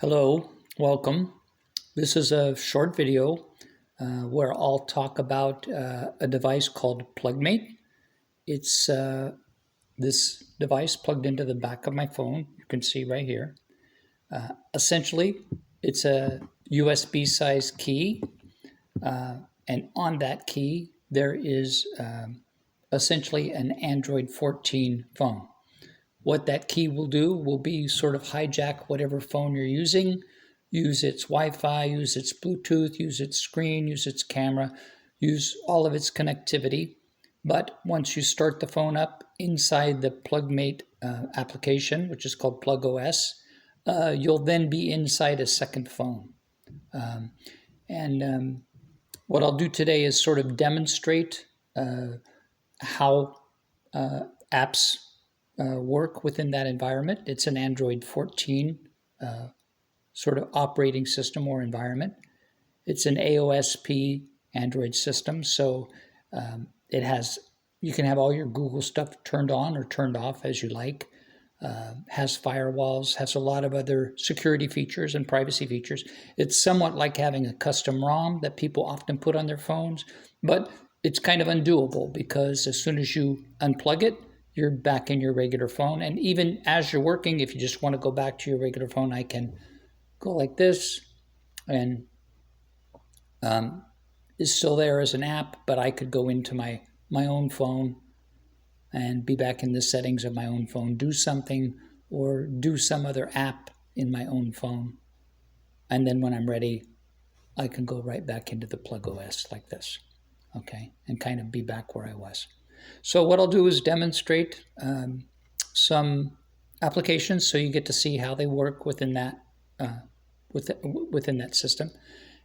Hello, welcome. This is a short video where I'll talk about a device called Plugmate. It's this device plugged into the back of my phone. You can see right here. Essentially, it's a USB sized key, and on that key there is essentially an Android 14 phone. What that key will do will be sort of hijack whatever phone you're using, use its Wi-Fi, use its Bluetooth, use its screen, use its camera, use all of its connectivity. But once you start the phone up inside the Plugmate application, which is called PlugOS, you'll then be inside a second phone. What I'll do today is sort of demonstrate how apps work within that environment. It's an Android 14 sort of operating system or environment. It's an AOSP Android system, so it has, you can have all your Google stuff turned on or turned off as you like. Has firewalls, has a lot of other security features and privacy features. It's somewhat like having a custom ROM that people often put on their phones, but it's kind of undoable because as soon as you unplug it, you're back in your regular phone. And even as you're working, if you just want to go back to your regular phone, I can go like this and it's still there as an app, but I could go into my own phone and be back in the settings of my own phone, do something or do some other app in my own phone. And then when I'm ready, I can go right back into the PlugOS like this, okay, and kind of be back where I was. So what I'll do is demonstrate some applications so you get to see how they work within that within that system.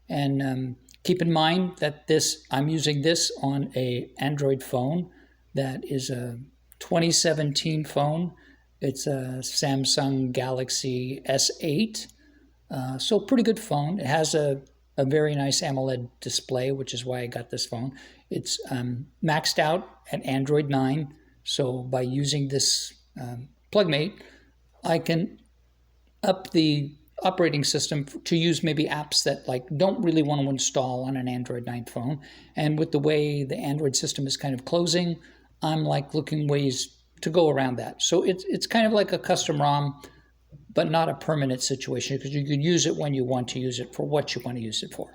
And keep in mind that I'm using this on a Android phone that is a 2017 phone. It's a Samsung Galaxy S8, so pretty good phone. It has a very nice AMOLED display, which is why I got this phone. It's maxed out at Android 9, so by using this Plugmate, I can up the operating system to use maybe apps that like don't really want to install on an Android 9 phone. And with the way the Android system is kind of closing, I'm like looking ways to go around that. So it's kind of like a custom ROM, but not a permanent situation because you can use it when you want to use it for what you want to use it for.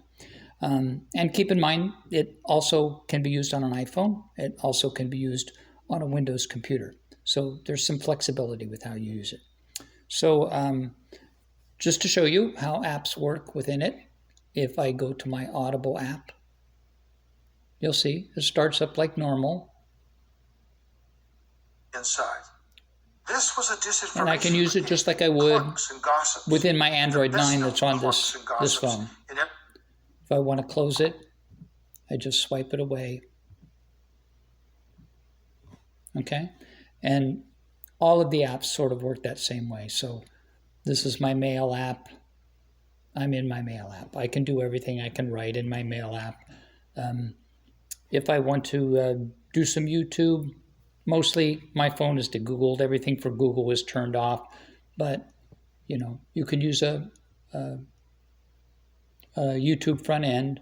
And keep in mind, it also can be used on an iPhone. It also can be used on a Windows computer. So there's some flexibility with how you use it. So just to show you how apps work within it, if I go to my Audible app, you'll see it starts up like normal. Inside. This was a disinformation and I can use it just like I would within my Android 9 that's on this phone. If I want to close it, I just swipe it away. Okay? And all of the apps sort of work that same way. So this is my Mail app. I'm in my Mail app. I can do everything I can write in my Mail app. If I want to do some YouTube, mostly my phone is de-Googled. Everything for Google is turned off. But, you know, you can use a YouTube front end.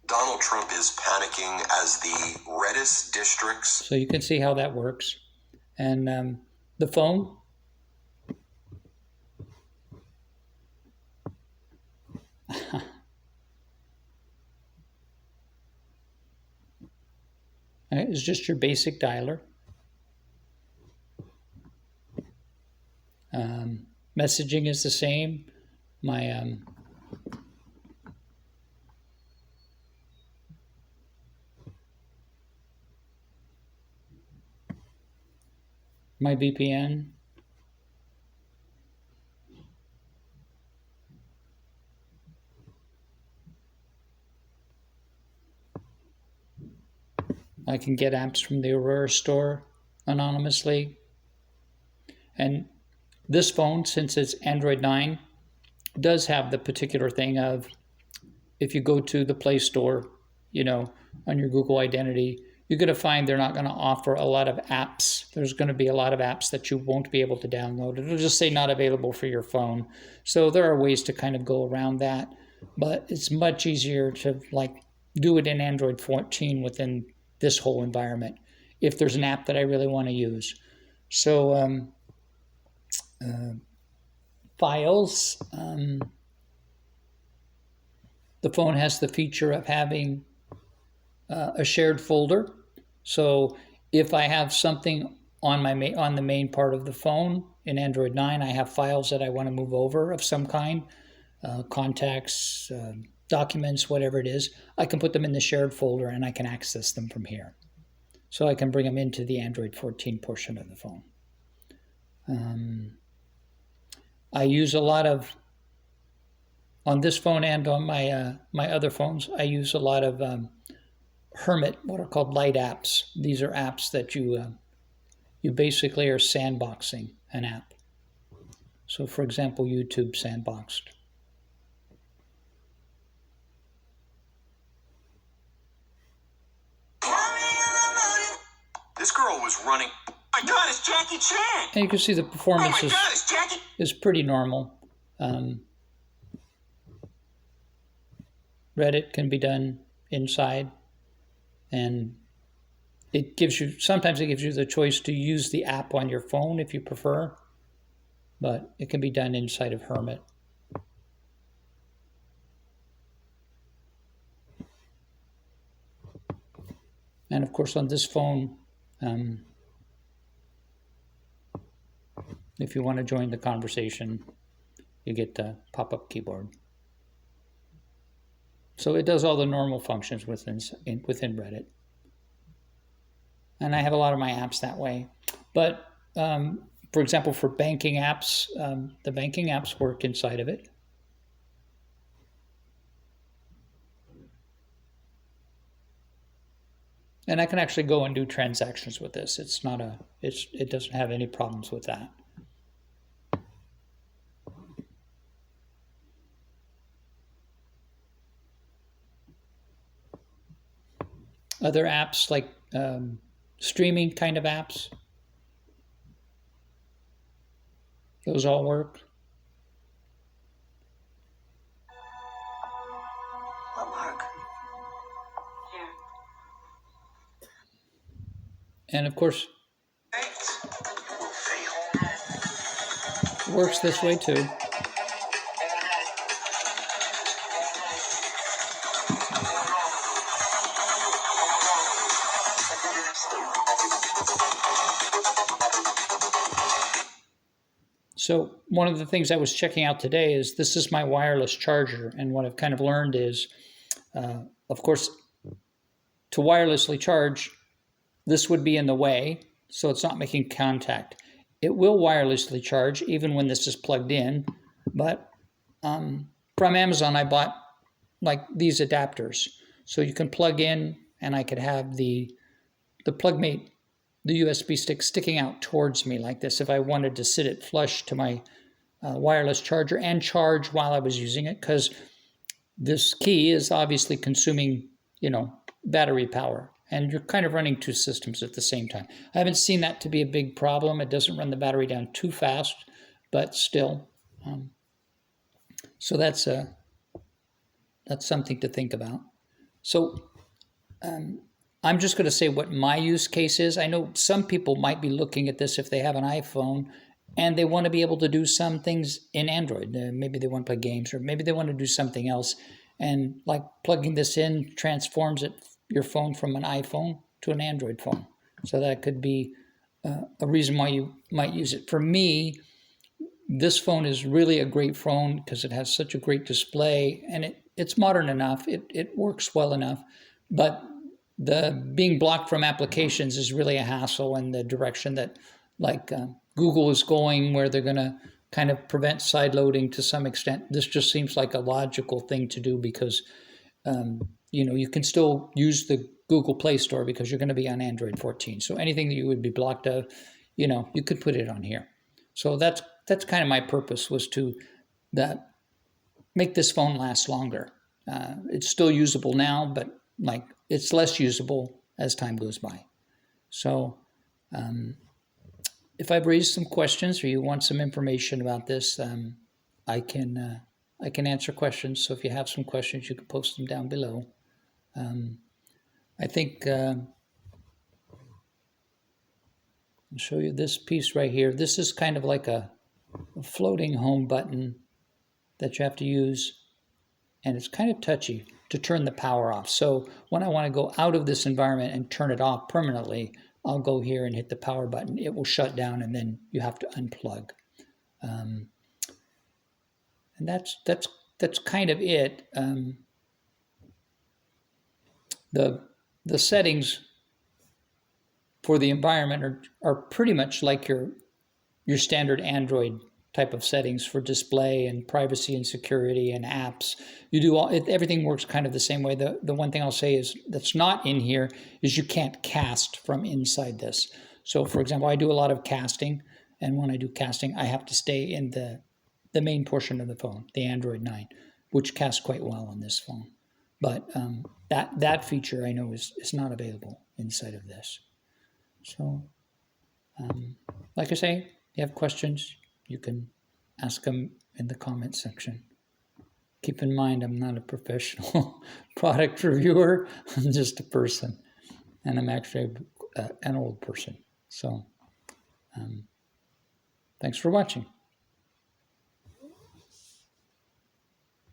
Donald Trump is panicking as the reddest districts. So you can see how that works. And the phone. It's just your basic dialer. Messaging is the same. My my VPN. I can get apps from the Aurora store anonymously. And this phone, since it's Android 9, does have the particular thing of if you go to the Play Store, you know, on your Google identity, you're going to find they're not going to offer a lot of apps. There's going to be a lot of apps that you won't be able to download. It'll just say not available for your phone. So there are ways to kind of go around that, but it's much easier to like do it in Android 14 within this whole environment if there's an app that I really want to use. So files, the phone has the feature of having a shared folder. So if I have something on the main part of the phone in Android 9, I have files that I want to move over of some kind, contacts, documents, whatever it is. I can put them in the shared folder and I can access them from here. So I can bring them into the Android 14 portion of the phone. I use a lot of, on this phone and on my my other phones, I use a lot of Hermit, what are called light apps. These are apps that you basically are sandboxing an app. So for example, YouTube sandboxed. This girl was running. Oh my God, it's Jackie Chan! And you can see the performance is pretty normal. Reddit can be done inside, and sometimes it gives you the choice to use the app on your phone if you prefer, but it can be done inside of Hermit. And of course on this phone, if you want to join the conversation, you get the pop-up keyboard. So it does all the normal functions within Reddit. And I have a lot of my apps that way. But for example, for banking apps, the banking apps work inside of it. And I can actually go and do transactions with this. It doesn't have any problems with that. Other apps like streaming kind of apps, those all work. What work? Here. And of course, Will fail. it works this way too. So one of the things I was checking out today is this is my wireless charger. And what I've kind of learned is, of course, to wirelessly charge, this would be in the way, so it's not making contact. It will wirelessly charge even when this is plugged in, but from Amazon I bought like these adapters. So you can plug in and I could have the Plugmate, the USB stick sticking out towards me like this if I wanted to sit it flush to my wireless charger and charge while I was using it, because this key is obviously consuming, battery power, and you're kind of running two systems at the same time. I haven't seen that to be a big problem. It doesn't run the battery down too fast, but still. So that's something to think about. So I'm just going to say what my use case is. I know some people might be looking at this if they have an iPhone and they want to be able to do some things in Android. Maybe they want to play games, or maybe they want to do something else. And like plugging this in transforms your phone from an iPhone to an Android phone. So that could be a reason why you might use it. For me, this phone is really a great phone because it has such a great display, and it's modern enough. It works well enough, but the being blocked from applications is really a hassle in the direction that Google is going, where they're going to kind of prevent side loading to some extent. This just seems like a logical thing to do because, you can still use the Google Play Store because you're going to be on Android 14. So anything that you would be blocked of, you could put it on here. So that's kind of my purpose, was to make this phone last longer. It's still usable now, but it's less usable as time goes by. So if I've raised some questions or you want some information about this, I can answer questions. So if you have some questions, you can post them down below. I think I'll show you this piece right here. This is kind of like a floating home button that you have to use, and it's kind of touchy to turn the power off. So when I want to go out of this environment and turn it off permanently, I'll go here and hit the power button. It will shut down, and then you have to unplug. And that's kind of it. The settings for the environment are pretty much like your standard Android type of settings for display and privacy and security and apps. You do everything works kind of the same way. The one thing I'll say is that's not in here is you can't cast from inside this. So for example, I do a lot of casting, and when I do casting, I have to stay in the main portion of the phone, the Android 9, which casts quite well on this phone. But that feature I know is not available inside of this. So like I say, if you have questions, you can ask them in the comment section. Keep in mind, I'm not a professional product reviewer. I'm just a person, and I'm actually an old person. So thanks for watching.